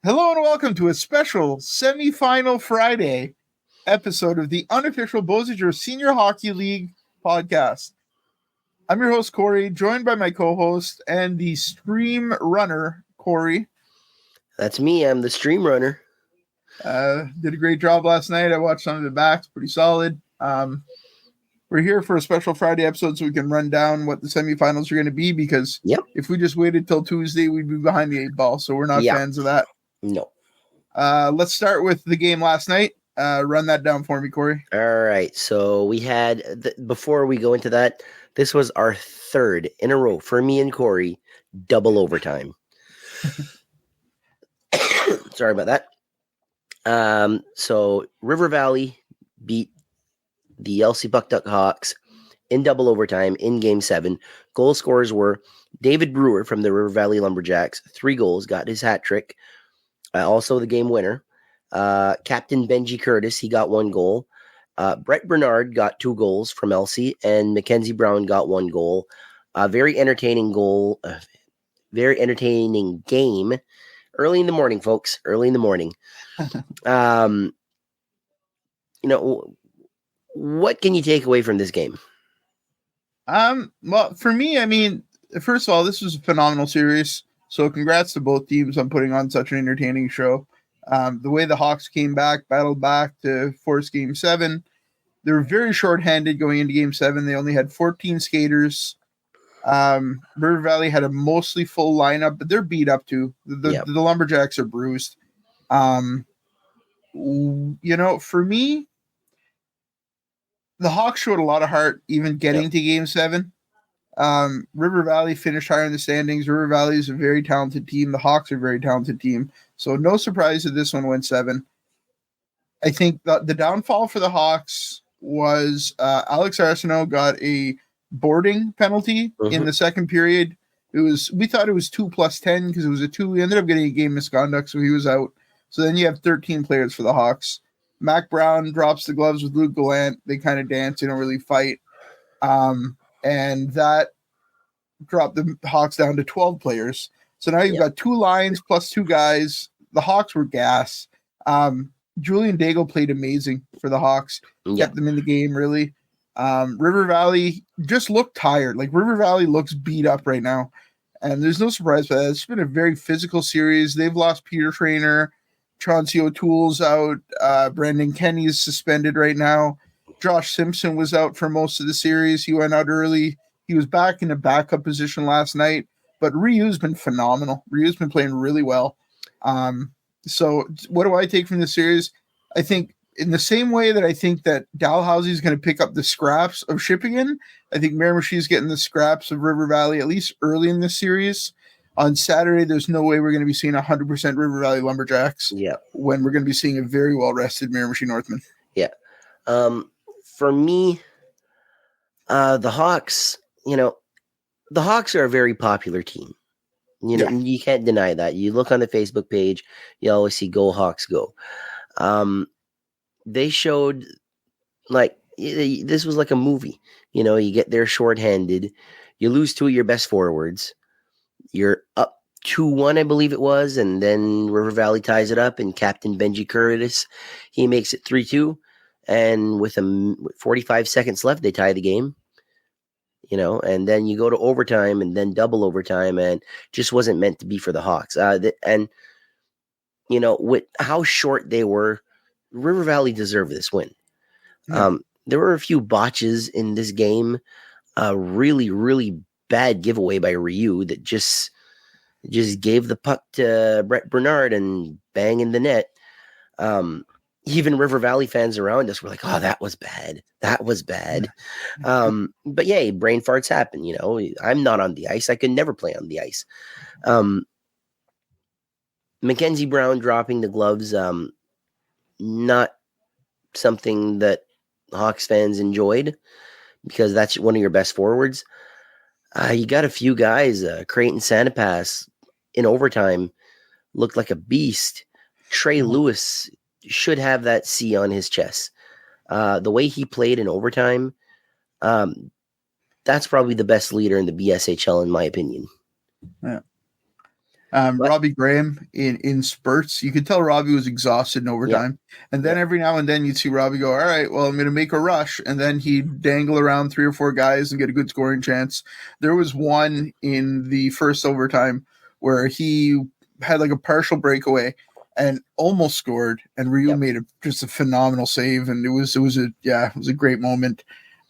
Hello and welcome to a special semifinal Friday episode of the unofficial Beausejour Senior Hockey League podcast. I'm your host, Corey, joined by my co-host and the stream runner, Corey. That's me. I'm the stream runner. Did a great job last night. I watched some of it back. It's pretty solid. We're here for a special Friday episode so we can run down what the semifinals are going to be because if we just waited till Tuesday, we'd be behind the 8-ball. So we're not fans of that. No. Let's start with the game last night. Run that down for me, Corey. All right. So we had, before we go into that, this was our third in a row for me and Corey, double overtime. Sorry about that. So River Valley beat the LC Puck Duck Hawks in double overtime in Game 7. Goal scorers were David Brewer from the River Valley Lumberjacks, 3 goals, got his hat trick. Also the game winner. Captain Benji Curtis, he got 1 goal. Brett Bernard got 2 goals from LC, and Mackenzie Brown got 1 goal. Very entertaining goal. Very entertaining game. Early in the morning, folks. Early in the morning. What can you take away from this game? Well, for me, I mean, first of all, this was a phenomenal series. So congrats to both teams on putting on such an entertaining show. The way the Hawks came back, battled back to force Game 7. They were very short-handed going into Game 7. They only had 14 skaters. River Valley had a mostly full lineup, but they're beat up too. The Lumberjacks are bruised. For me, the Hawks showed a lot of heart even getting to Game 7. River Valley finished higher in the standings. River Valley is a very talented team. The Hawks are a very talented team. So no surprise that this one went 7. I think the downfall for the Hawks was Alex Arsenault got a boarding penalty in the second period. We thought it was 2 + 10 because it was a 2. We ended up getting a game misconduct, so he was out. So then you have 13 players for the Hawks. Mac Brown drops the gloves with Luke Gallant. They kind of dance. They don't really fight. And that dropped the Hawks down to 12 players. So now you've got 2 lines plus 2 guys. The Hawks were gas. Julian Daigle played amazing for the Hawks. Kept them in the game, really. River Valley just looked tired. Like, River Valley looks beat up right now. And there's no surprise by that. It's been a very physical series. They've lost Peter Traynor. Chauncey O'Toole's out. Brandon Kenny's suspended right now. Josh Simpson was out for most of the series. He went out early. He was back in a backup position last night. But Ryu's been phenomenal. Ryu's been playing really well. So what do I take from this series? I think in the same way that I think that Dalhousie is going to pick up the scraps of Shippingen, I think Miramichi is getting the scraps of River Valley, at least early in this series. On Saturday, there's no way we're going to be seeing 100% River Valley Lumberjacks when we're going to be seeing a very well-rested Miramichi Northman. Yeah. For me, the Hawks, the Hawks are a very popular team. You can't deny that. You look on the Facebook page, you always see "Go Hawks, go." They showed this was like a movie. You get there shorthanded, you lose 2 of your best forwards, you're up 2-1, I believe it was, and then River Valley ties it up, and Captain Benji Curtis, he makes it 3-2, and with 45 seconds left, they tie the game. And then you go to overtime and then double overtime, and just wasn't meant to be for the Hawks. With how short they were, River Valley deserved this win. There were a few botches in this game. Really, really bad giveaway by Ryu that just gave the puck to Brett Bernard and bang in the net. Even River Valley fans around us were like, "Oh, that was bad. That was bad." But yeah, brain farts happen. I'm not on the ice. I could never play on the ice. Mackenzie Brown dropping the gloves, not something that Hawks fans enjoyed because that's one of your best forwards. You got a few guys, Creighton Santapass in overtime looked like a beast. Trey Lewis should have that C on his chest. The way he played in overtime, that's probably the best leader in the BSHL, in my opinion. Yeah. But Robbie Graham in spurts. You could tell Robbie was exhausted in yeah, overtime. And then yeah, every now and then you'd see Robbie go, all right, well, I'm going to make a rush. And then he'd dangle around 3 or 4 guys and get a good scoring chance. There was one in the first overtime where he had like a partial breakaway and almost scored. And Ryu yep, made just a phenomenal save. And it was a great moment.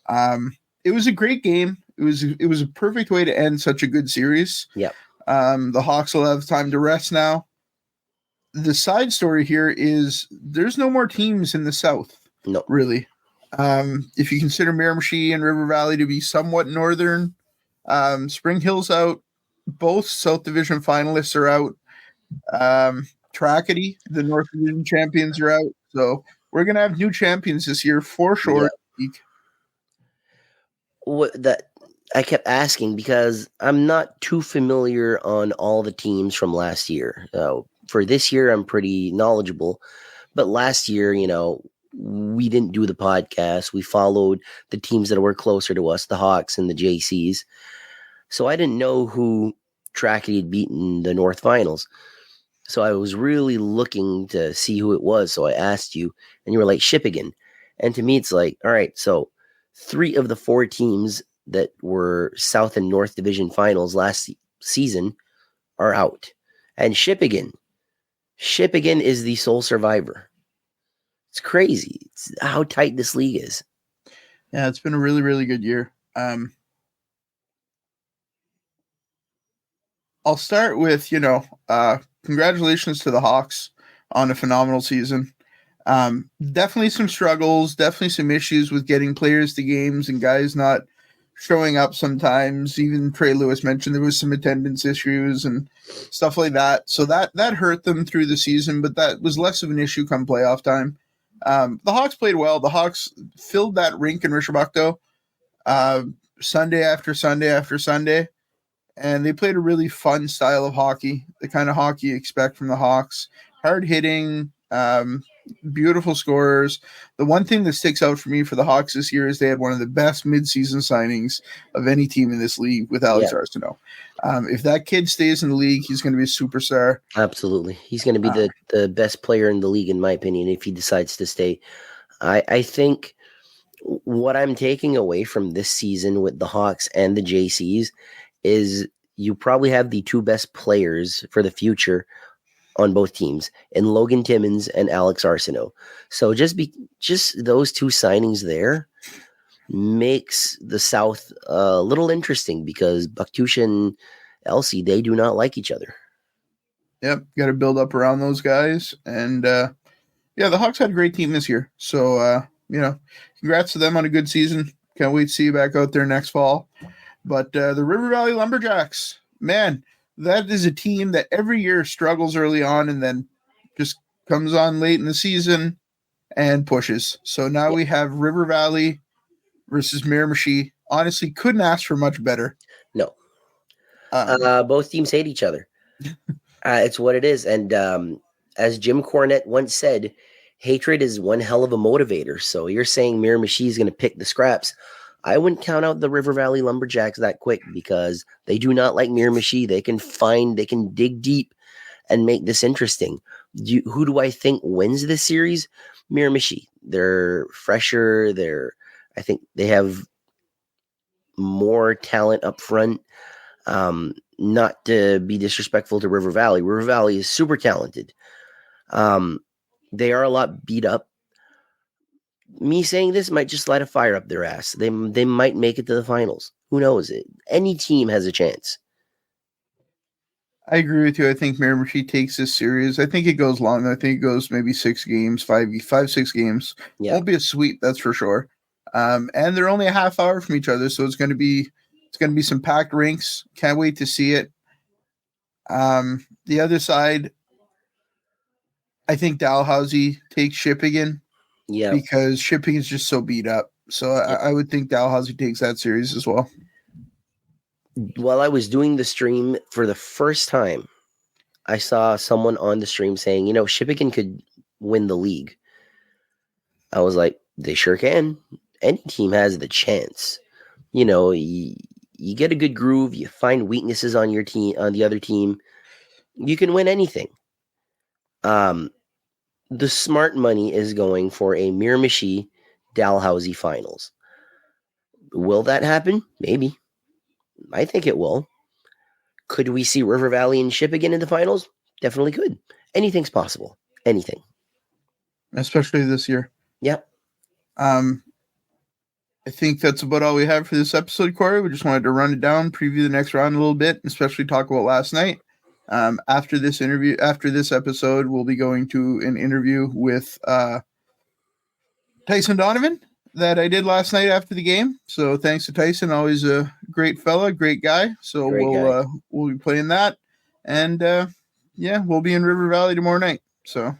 It was a great game. It was a perfect way to end such a good series. yep. The Hawks will have time to rest now. The side story here is there's no more teams in the South, No, really. If you consider Miramichi and River Valley to be somewhat northern, Spring Hill's out. Both South Division finalists are out. Trackety, the North Division champions, are out. So we're going to have new champions this year for sure. yeah. What that I kept asking because I'm not too familiar on all the teams from last year. For this year, I'm pretty knowledgeable, but last year, we didn't do the podcast. We followed the teams that were closer to us, the Hawks and the JCs. So I didn't know who Trackety had beaten the North Finals. So I was really looking to see who it was. So I asked you, and you were like, Shippigan. And to me, it's like, all right, so 3 of the 4 teams that were South and North Division finals last season are out. And Shippigan is the sole survivor. It's crazy. It's how tight this league is. Yeah, it's been a really, really good year. I'll start with, congratulations to the Hawks on a phenomenal season. Definitely some struggles, definitely some issues with getting players to games and guys not showing up sometimes. Even Trey Lewis mentioned there was some attendance issues and stuff like that. So that hurt them through the season, but that was less of an issue come playoff time. The Hawks played well. The Hawks filled that rink in Rishabakto Sunday after Sunday after Sunday, and they played a really fun style of hockey, the kind of hockey you expect from the Hawks. Hard hitting, beautiful scorers. The one thing that sticks out for me for the Hawks this year is they had one of the best midseason signings of any team in this league with Alex Arsenault. If that kid stays in the league, he's going to be a superstar. Absolutely. He's going to be the best player in the league, in my opinion, if he decides to stay. I think what I'm taking away from this season with the Hawks and the JCs is you probably have the 2 best players for the future on both teams, in Logan Timmons and Alex Arsenault. So just those 2 signings there makes the South a little interesting because Bucktush and Elsie, they do not like each other. Yep, got to build up around those guys. And the Hawks had a great team this year. So, congrats to them on a good season. Can't wait to see you back out there next fall. But the River Valley Lumberjacks, man, that is a team that every year struggles early on and then just comes on late in the season and pushes. So now we have River Valley versus Miramichi. Honestly, couldn't ask for much better. No. Both teams hate each other. It's what it is. And as Jim Cornette once said, hatred is one hell of a motivator. So you're saying Miramichi is going to pick the scraps. I wouldn't count out the River Valley Lumberjacks that quick because they do not like Miramichi. They can dig deep and make this interesting. Who do I think wins this series? Miramichi. They're fresher. I think they have more talent up front. Not to be disrespectful to River Valley. River Valley is super talented. They are a lot beat up. Me saying this might just light a fire up their ass. They might make it to the finals. Who knows? Any team has a chance. I agree with you. I think Miramichi takes this series. I think it goes long. I think it goes maybe 6 games, 6 games. Yeah. Won't be a sweep, that's for sure. And they're only a half hour from each other, so it's going to be some packed rinks. Can't wait to see it. The other side, I think Dalhousie takes Shippigan. Yeah, because Shipping is just so beat up. So I would think Dalhousie takes that series as well. While I was doing the stream for the first time, I saw someone on the stream saying, Shippigan could win the league. I was like, they sure can. Any team has the chance. You get a good groove. You find weaknesses on your team, on the other team. You can win anything. The smart money is going for a Miramichi Dalhousie finals. Will that happen? Maybe. I think it will. Could we see River Valley and Ship again in the finals? Definitely could. Anything's possible. Anything. Especially this year. Yep. I think that's about all we have for this episode, Corey. We just wanted to run it down, preview the next round a little bit, especially talk about last night. After this episode, we'll be going to an interview with Tyson Donovan that I did last night after the game. So thanks to Tyson, always a great fella, great guy. So we'll be playing that, and we'll be in River Valley tomorrow night. So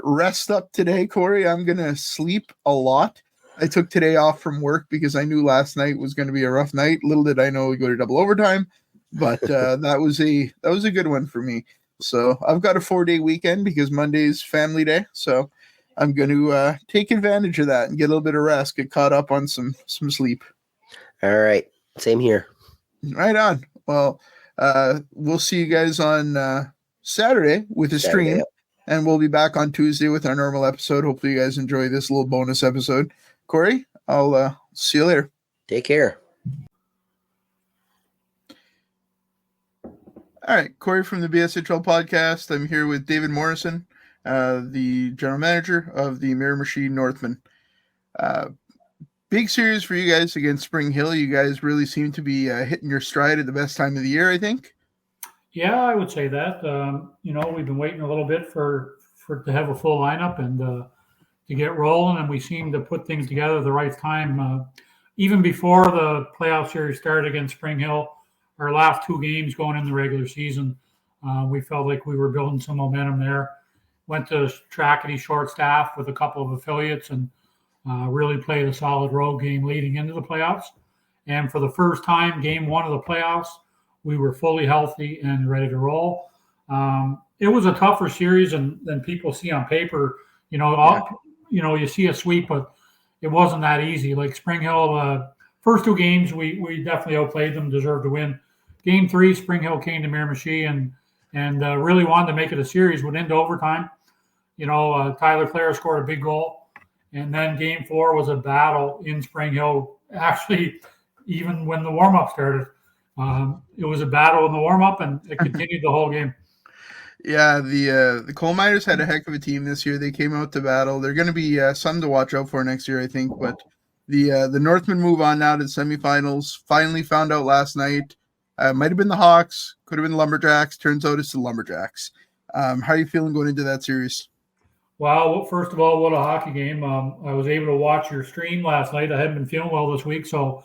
rest up today, Corey. I'm gonna sleep a lot. I took today off from work because I knew last night was going to be a rough night. Little did I know we go to double overtime, but that was a good one for me. So I've got a 4-day weekend because Monday's family day. So I'm going to take advantage of that and get a little bit of rest, get caught up on some sleep. All right. Same here. Right on. Well, we'll see you guys on Saturday with a stream. Yep. And we'll be back on Tuesday with our normal episode. Hopefully you guys enjoy this little bonus episode. Corey, I'll see you later. Take care. All right, Corey from the BSHL podcast. I'm here with David Morrison, the general manager of the Miramichi Northmen. Big series for you guys against Spring Hill. You guys really seem to be hitting your stride at the best time of the year, I think. Yeah, I would say that. We've been waiting a little bit for to have a full lineup and to get rolling, and we seem to put things together at the right time. Even before the playoff series started against Spring Hill, our last 2 games going in the regular season, we felt like we were building some momentum there. Went to Trackety short staff with a couple of affiliates and really played a solid road game leading into the playoffs. And for the first time, game 1 of the playoffs, we were fully healthy and ready to roll. It was a tougher series than people see on paper. You see a sweep, but it wasn't that easy. Like Spring Hill, first 2 games, we definitely outplayed them, deserved to win. Game 3, Spring Hill came to Miramichi and really wanted to make it a series. Went into overtime. Tyler Clare scored a big goal. And then game 4 was a battle in Spring Hill. Actually, even when the warm-up started, it was a battle in the warm-up, and it continued the whole game. Yeah, the coal miners had a heck of a team this year. They came out to battle. They're going to be something to watch out for next year, I think. But the Northmen move on now to the semifinals. Finally found out last night. Might have been the Hawks, could have been the Lumberjacks. Turns out it's the Lumberjacks. How are you feeling going into that series? Well, first of all, what a hockey game. I was able to watch your stream last night. I hadn't been feeling well this week, so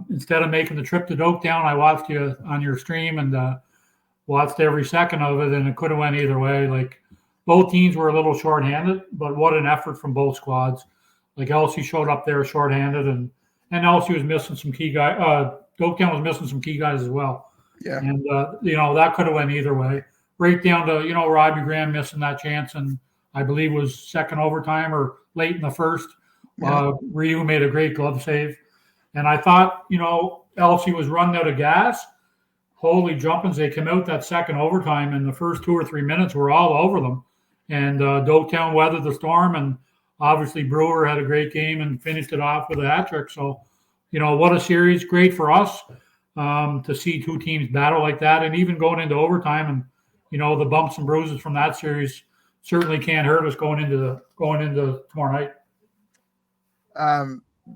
instead of making the trip to Doaktown, I watched you on your stream and watched every second of it, and it could have went either way. Like, both teams were a little shorthanded, but what an effort from both squads. Like, Elsie showed up there shorthanded, and Elsie was missing some key guys. Doaktown was missing some key guys as well. Yeah. And, that could have went either way. Right down to, Robbie Graham missing that chance, and I believe was second overtime or late in the first. Yeah. Ryu made a great glove save. And I thought, Elsie was running out of gas. Holy jumpings, they came out that second overtime, and the first 2 or 3 minutes were all over them. And Doaktown weathered the storm, and obviously Brewer had a great game and finished it off with a hat trick. So, what a series. Great for us to see 2 teams battle like that, and even going into overtime. And, the bumps and bruises from that series certainly can't hurt us going into tomorrow night.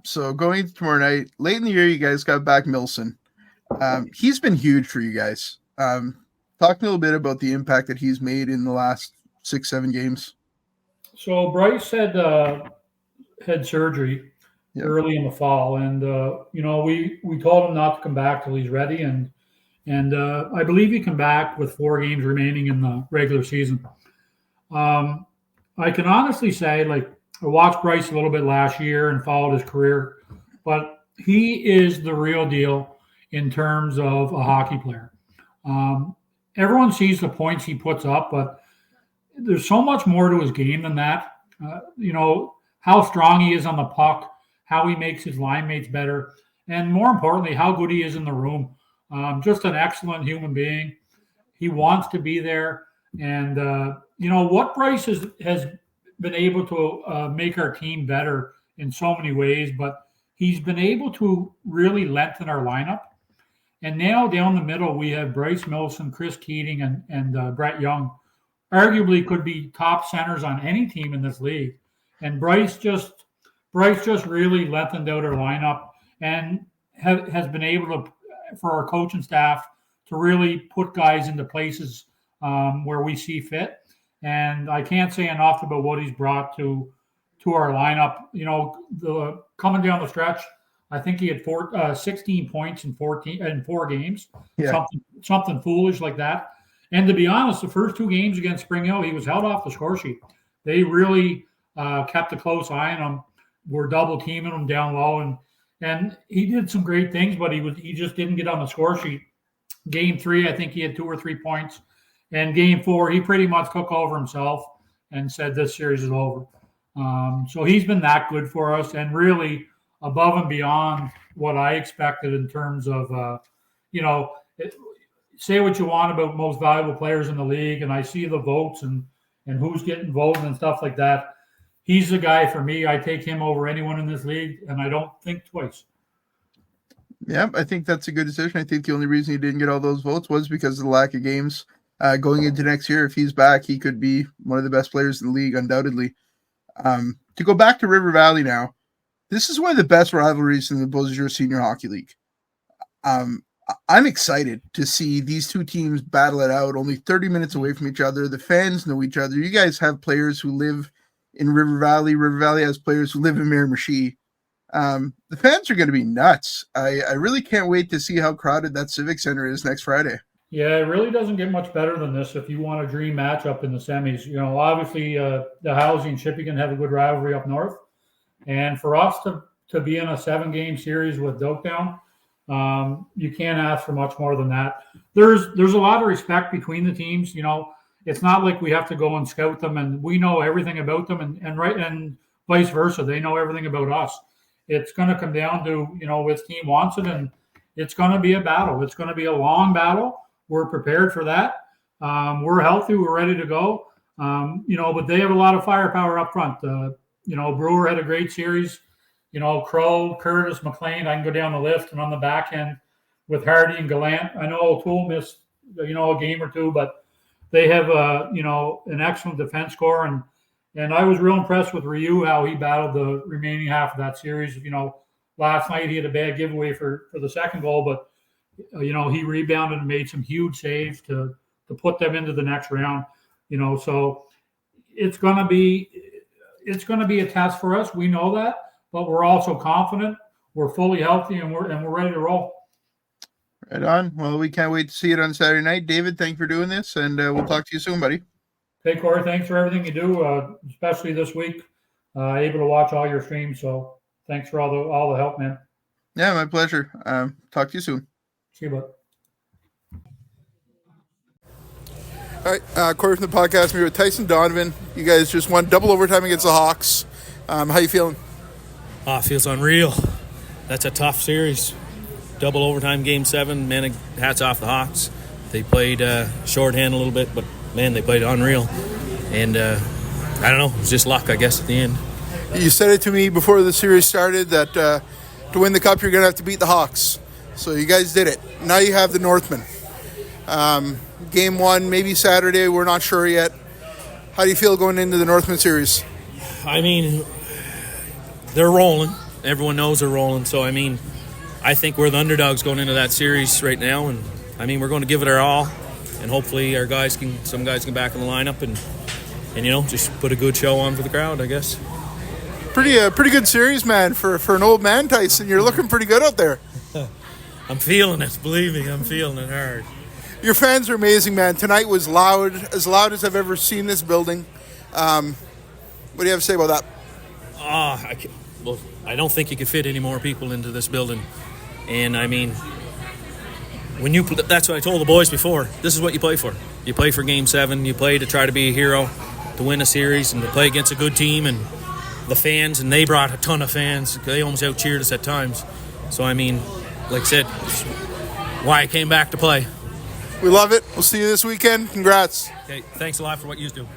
So going into tomorrow night, late in the year, you guys got back Milson. He's been huge for you guys. Talk a little bit about the impact that he's made in the last 6-7 games. So Bryce had surgery early in the fall, and we told him not to come back till he's ready, and I believe he come back with 4 games remaining in the regular season. I can honestly say, like, I watched Bryce a little bit last year and followed his career, but he is the real deal in terms of a hockey player. Everyone sees the points he puts up, but there's so much more to his game than that. How strong he is on the puck, how he makes his line mates better, and more importantly, how good he is in the room. Just an excellent human being. He wants to be there. And, what Bryce has been able to make our team better in so many ways, but he's been able to really lengthen our lineup. And now down the middle, we have Bryce Milson, Chris Keating, and Brett Young. Arguably could be top centers on any team in this league. And Bryce just really lengthened out our lineup and has been able to, for our coaching staff, to really put guys into places where we see fit. And I can't say enough about what he's brought to our lineup. The coming down the stretch, I think he had 16 points in 4 games, something foolish like that. And to be honest, the first 2 games against Spring Hill, he was held off the score sheet. They really kept a close eye on him. We're double teaming him down low, and he did some great things, but he just didn't get on the score sheet. Game 3, I think he had 2 or 3 points. And game 4, he pretty much took over himself and said this series is over. So he's been that good for us and really above and beyond what I expected in terms of, say what you want about most valuable players in the league, and I see the votes and who's getting voted and stuff like that. He's the guy for me. I take him over anyone in this league, and I don't think twice. Yeah, I think that's a good decision. I think the only reason he didn't get all those votes was because of the lack of games. Going into next year, if he's back, he could be one of the best players in the league, undoubtedly. To go back to River Valley now, this is one of the best rivalries in the Beausejour Senior Hockey League. I'm excited to see these two teams battle it out, only 30 minutes away from each other. The fans know each other. You guys have players who live in River Valley. River Valley has players who live in Miramichi. The fans are going to be nuts. I really can't wait to see how crowded that Civic Center is next Friday. Yeah, it really doesn't get much better than this if you want a dream matchup in the semis. Obviously, the Housing and Shippigan have a good rivalry up north. And for us to be in a 7-game series with Doaktown, you can't ask for much more than that. There's a lot of respect between the teams. It's not like we have to go and scout them and we know everything about them and vice versa. They know everything about us. It's going to come down to, which team wants it, and it's going to be a battle. It's going to be a long battle. We're prepared for that. We're healthy. We're ready to go. But they have a lot of firepower up front. Brewer had a great series. Crow, Curtis, McLean, I can go down the list, and on the back end with Hardy and Gallant. I know O'Toole missed, a game or 2, but they have, an excellent defense core. And I was real impressed with Ryu, how he battled the remaining half of that series. Last night he had a bad giveaway for the second goal, but, he rebounded and made some huge saves to put them into the next round. So it's going to be a test for us. We know that. But we're also confident. We're fully healthy, and we're ready to roll. Right on. Well, we can't wait to see it on Saturday night. David, thanks for doing this, and we'll talk to you soon, buddy. Hey, Corey, thanks for everything you do, especially this week. Able to watch all your streams, so thanks for all the help, man. Yeah, my pleasure. Talk to you soon. See you, bud. All right, Corey from the podcast. We're with Tyson Donovan. You guys just won double overtime against the Hawks. How you feeling? It feels unreal. That's a tough series. Double overtime, game 7. Man, hats off the Hawks. They played shorthand a little bit, but, man, they played unreal. And, I don't know, it was just luck, I guess, at the end. You said it to me before the series started that to win the Cup, you're going to have to beat the Hawks. So you guys did it. Now you have the Northmen. Game 1, maybe Saturday, we're not sure yet. How do you feel going into the Northmen series? I mean, they're rolling. Everyone knows they're rolling. So, I think we're the underdogs going into that series right now. And, we're going to give it our all. And hopefully some guys can back in the lineup and just put a good show on for the crowd, I guess. Pretty good series, man, for an old man, Tyson. You're looking pretty good out there. I'm feeling it. Believe me, I'm feeling it hard. Your fans are amazing, man. Tonight was loud as I've ever seen this building. What do you have to say about that? I don't think you could fit any more people into this building. And, that's what I told the boys before. This is what you play for. You play for Game 7. You play to try to be a hero, to win a series, and to play against a good team. And the fans, and they brought a ton of fans. They almost out-cheered us at times. So, like I said, it's why I came back to play. We love it. We'll see you this weekend. Congrats. Okay, thanks a lot for what you do.